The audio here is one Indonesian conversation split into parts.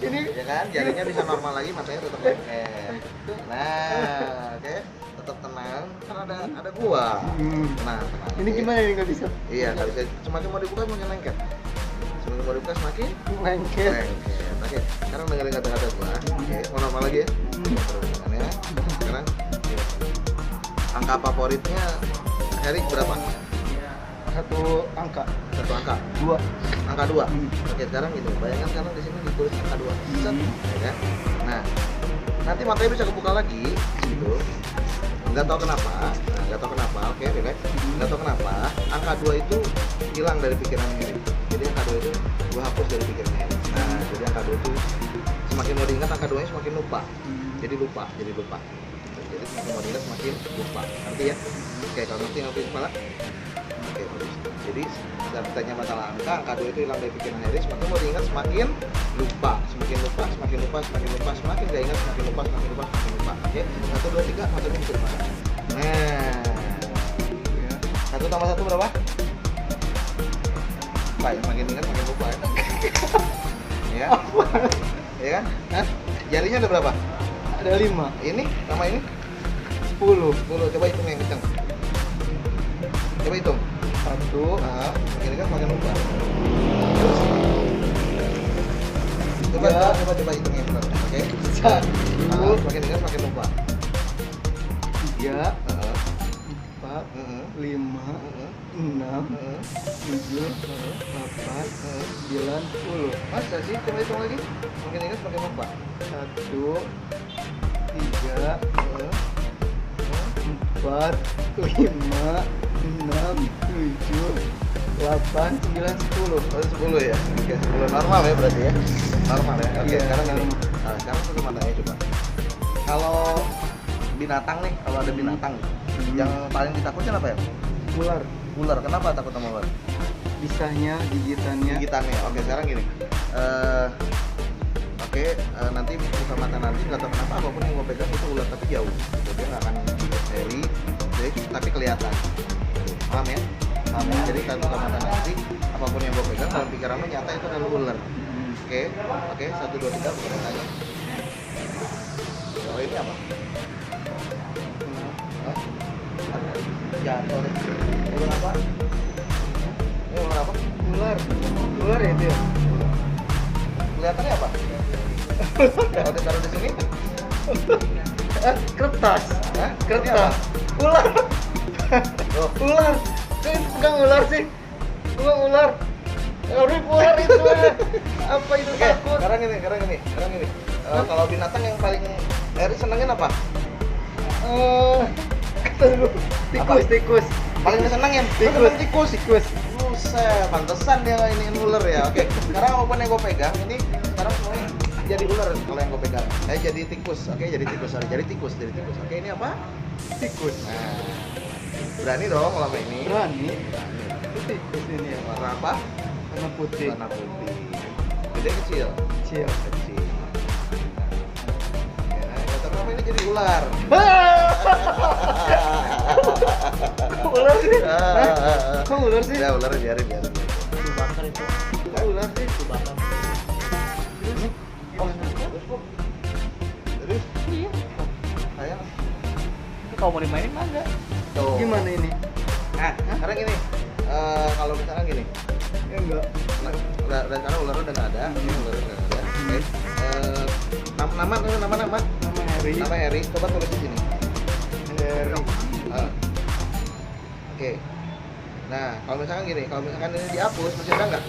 Ini ya kan, jarinya bisa normal lagi, matanya tetap lengket. Nah, oke, tetap tenang, kan ada gua. Nah, tenang. Ini oke. gimana ini nggak bisa? Iya, nggak bisa. Semakin mau dibuka semakin lengket. Semakin mau dibuka semakin Lengket. lengket. Oke, sekarang dengerin kata-kata gua. Oke, mau normal lagi ya. Perhatikannya. Sekarang gini. Angka favoritnya Erik berapa? Satu angka. Satu angka. 2. Angka 2. Oke, sekarang gitu. Bayangkan sekarang di sini ditulis angka 2. Set, ya kan? Nah, nanti matanya bisa kebuka lagi gitu. Nggak tahu kenapa. Nah, nggak tahu kenapa. Oke, relax. Nggak tahu kenapa angka 2 itu hilang dari pikiran Erik. Jadi angka 2 itu gua hapus dari pikiran Erik. Nah, jadi angka 2 itu semakin mau diingat angka 2-nya semakin lupa. Jadi lupa. Jadi semakin mau diingat semakin lupa. Ngerti ya? Oke, kalau ngerti kepala? Oke, bagus. Jadi saat ditanya masalah angka 2 itu hilang dari pikiran Erik, semakin mau diingat semakin lupa, semakin gak ingat, semakin lupa. Oke, 1, 2, 3, matanya bisa dimakan. Nah, 1 tambah 1 berapa? Pak, semakin ingat semakin lupa ya. Ya, ya kan? Hah? Jarinya ada berapa? Ada 5. Ini sama ini 10. 10. Coba hitung yang kencang. Coba hitung. 1. Nah, ini kan semakin lupa. Terus coba hitung yang benar. Oke. Nah, semakin ingat semakin lupa. 3. Heeh. 4. Heeh. 5. Heeh. 6. Heeh. 7. 8. 9. 10. Masa sih? Coba hitung lagi. Semakin ingat semakin lupa. 1. 3. Heeh. 4. 5. 6. 7. 8. 9. 10. Oh, 10 ya? Oke, 10 normal ya berarti ya? Normal ya? Oke, Iya, sekarang gini. normal. Nah, sekarang tutup matanya coba. Kalau binatang nih, kalau ada binatang yang paling ditakutin apa ya? Ular. Ular. Kenapa takut sama ular? Bisanya, gigitannya. Gigitannya. Oke, sekarang gini. Nanti buka mata nanti nggak tahu kenapa apapun yang gue pegang itu ular tapi jauh. Jadi nggak akan seri, jadi tapi kelihatan. Paham ya? Paham ya? Jadi kalau buka mata nanti apapun yang gue pegang dalam pikirannya nyata itu adalah ular. Oke, 1, 2, 3 buka matanya. Oh, ini apa? Hah? Jatuh deh. Ular apa? Ini ular apa? Ular. Ular ya itu ya? Kelihatannya apa? Kalau ditaruh di sini? Kertas. Hah? Ini Kertas. apa? Ular. Oh, Ular. Saya pegang ular sih. Pegang ular. Ular itu ya. Apa itu oke, takut? sekarang gini. Kalau binatang yang paling Eri senengin apa? Tikus, tikus. Paling senengin? Tikus. Tikus. Buset, pantesan dia ini ular ya. Oke, sekarang apapun yang gue pegang ini sekarang semuanya jadi ular kalau yang gue pegang. Jadi tikus. Oke, jadi tikus. Jadi tikus. Oke, ini apa? Tikus. Nah, berani dong kalau sama ini. Berani. Itu tikus ini ya. Warna apa? Warna putih. Warna putih. Gede kecil. Kecil. Kecil. Ya, nggak tahu kenapa ini jadi ular. Ular sih? Kok ular sih? Ya ular biarin. Bakar itu. Kok ular sih? Bakar. Oh, terus? Iya. Sayang. Kalau mau dimainin mah enggak. Tuh. Gimana ini? Nah, sekarang gini. Kalau misalkan gini. Ya enggak. Dan sekarang ular udah nggak ada. Ini ular udah nggak ada. Oke. Nama Harry. Nama Eri. Coba tulis di sini. Harry. Oke. Nah, kalau misalkan gini, kalau misalkan ini dihapus masih ada nggak?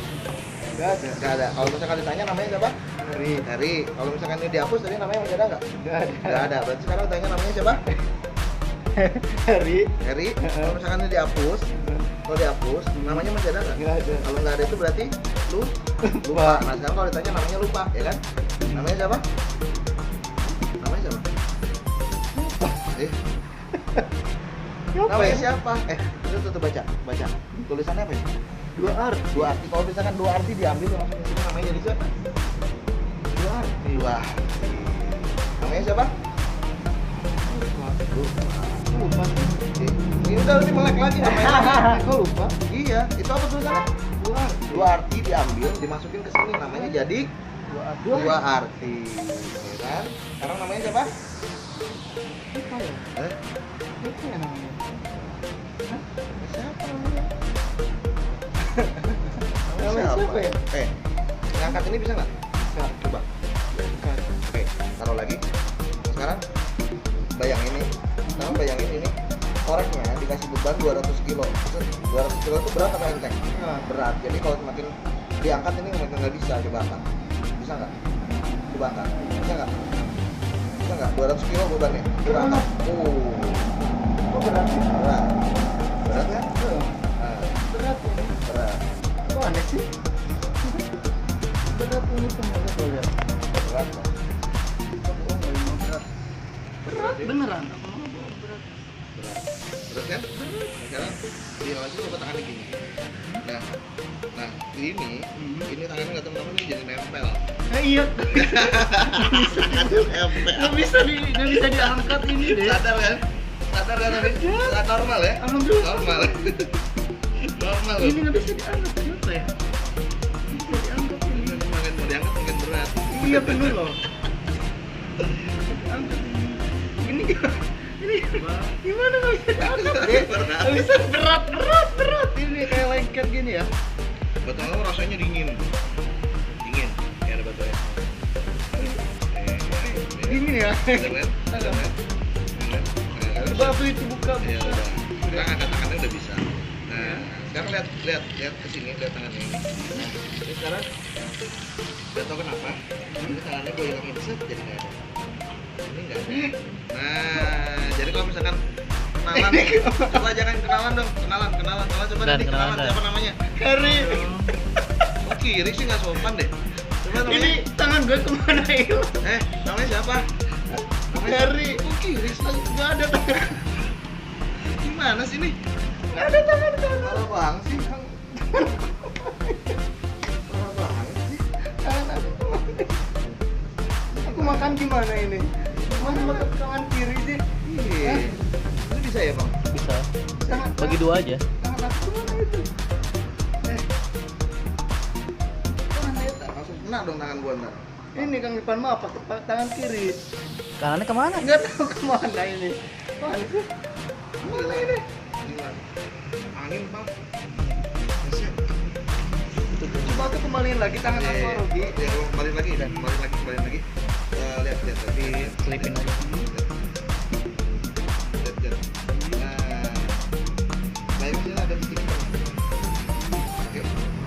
Enggak ada. Nggak ada. Kalau misalkan ditanya namanya siapa? Harry. Eri. Kalau misalkan ini dihapus tadi namanya masih ada nggak? Enggak ada. Nggak ada. Berarti sekarang tanya namanya siapa? Harry. Eri. Kalau misalkan ini dihapus, namanya masih ada nggak? Enggak ada. Kalau nggak ada itu berarti lupa. Nah, sekarang kalau ditanya namanya lupa, ya kan? Namanya siapa? Namanya siapa? Namanya siapa? Itu tuh baca. Tulisannya apa ya? 2 arti. 2 arti. Kalau misalkan 2 arti diambil langsung di sini namanya jadi siapa? 2 arti. 2 arti. Namanya siapa? Lupa. Ini udah ini melek lagi namanya. Kok lupa? Iya, itu apa tulisannya? 2 arti. 2 arti diambil, dimasukin ke sini namanya jadi Dua artis, ya kan? Sekarang namanya siapa? Apa ya? Apa ya namanya? Siapa namanya? Namanya siapa ya? Ngangkat ini bisa nggak? Bisa. Coba. Oke, taruh lagi. Sekarang bayangin ini. Sekarang bayangin ini. Koreknya dikasih beban 200 kilo. 200 kilo itu berat apa enteng? Nah, Berat. Jadi kalau semakin diangkat ini makin nggak bisa. Coba angkat. Bisa nggak? Coba angkat. Bisa nggak? Bisa nggak? 200 kilo bebannya. Coba angkat. kok berat sih? Berat. Berat kan? Nah, Berat ini. berat. Kok aneh sih? Berat ini semuanya tuh lihat. Berat. Bang. Oh, nggak mau berat. Berat beneran. Berat. Berat kan? Sekarang diawasi coba tangannya gini. Nah, ini tangannya nggak teman-teman ini jadi nempel. Iya. Nempel. Nggak bisa diangkat ini deh. Sadar kan? Sadar kan tadi? Normal ya? Alhamdulillah. Normal. Normal. Ini nggak bisa diangkat kenapa ya? Nggak bisa diangkat ini. Makin mau diangkat makin berat. Iya bener loh. Diangkat ini. Ini gimana nggak bisa diangkat deh? Nggak bisa berat. Ini kayak lengket gini ya. Betul kamu rasanya dingin. Dingin. Ya ada batunya. Dingin ya. Ada kan? Ada kan? Batu itu buka. Ya udah. Sekarang angkat tangannya udah bisa. Nah, sekarang lihat ke sini, lihat tangannya ini. Nah, ini sekarang nggak tahu kenapa ini tangannya gue hilangin set jadi nggak ada. Ini nggak ada. Nah, jadi kalau misalkan kenalan, coba jangan kenalan dong, kenalan, coba nanti kenalan siapa namanya? Harry. Oh kiri sih nggak sopan deh. Coba namanya. Ini tangan gue kemana hilang? Namanya siapa? Namanya Harry. Oh kiri sih. Nggak ada tangan. Gimana sih nih? Nggak ada tangan. Parah banget sih, Kang. Parah banget sih. Tangan aku kemana? Aku makan gimana ini? Mana makan tangan kiri sih? Iya. Itu bisa ya, Bang? Bisa. Tangan Bagi dua aja. Tangan aku kemana itu? Mana itu? Langsung kena dong tangan gua ntar. Ini Kang Ipan mah pakai tangan kiri. Kanannya kemana? Nggak tahu kemana ini. Mana sih? Mana ini? Gimana? Angin, Bang. Bisa. Coba aku kembaliin lagi tangan aku Rogi. Ya, kembali lagi. Lihat. Tapi Selipin aja. Lihat. Nah, bayangin sini ada titik hitam. Oke,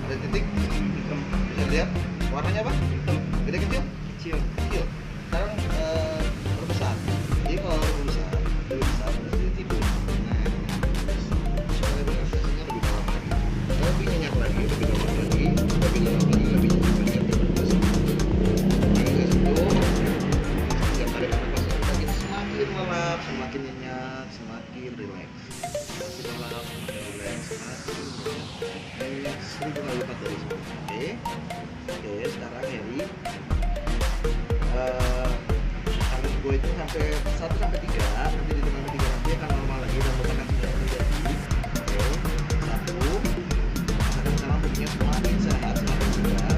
ada titik hitam. Bisa lihat warnanya apa? Hitam. Gede kecil? Kecil. Sekarang perbesar. Jadi kalau perbesar, berarti tidur. Nah, supaya relaksasinya lebih dalam lagi, lebih nyenyak lagi, lebih dalam lagi, lebih nyenyak lagi. Setiap kali nafas kita semakin lelap, semakin nyenyak, semakin rileks. Semakin lelap, semakin rileks, semakin nyenyak. 1000 kali lipat dari sebelumnya. Oke, sekarang Heri. Tangan gue itu sampai 1 sampai 3, nanti di tengah 3 nanti akan normal lagi dan bukan akan terjadi. Oke, 1. Rasakan sekarang tubuhnya semakin sehat, semakin segar,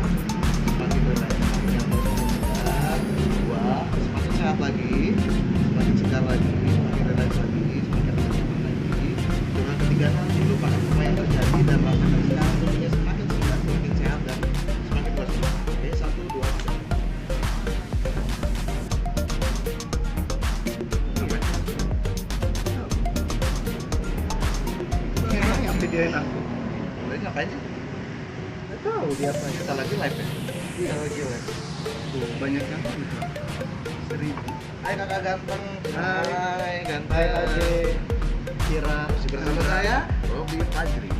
semakin rileks, semakin nyaman, semakin segar. 2, semakin sehat lagi, semakin segar lagi, semakin rileks lagi, semakin nyaman lagi. Dengan ketiga nanti lupakan semua yang terjadi dan rasakan sekarang tubuhnya semakin segar, semakin sehat dan semakin bersemangat. Oke, 1, 2, 3. Yang videoin aku. Boleh ngapain sih? Nggak tahu dia apa ya. Kita lagi live ya? Iya lagi lah. Tuh banyak yang gitu. 1000. Hai kakak ganteng. Hai. Hai ganteng. Hai Ade. Kira. Masih bersama saya, Robi Fajri.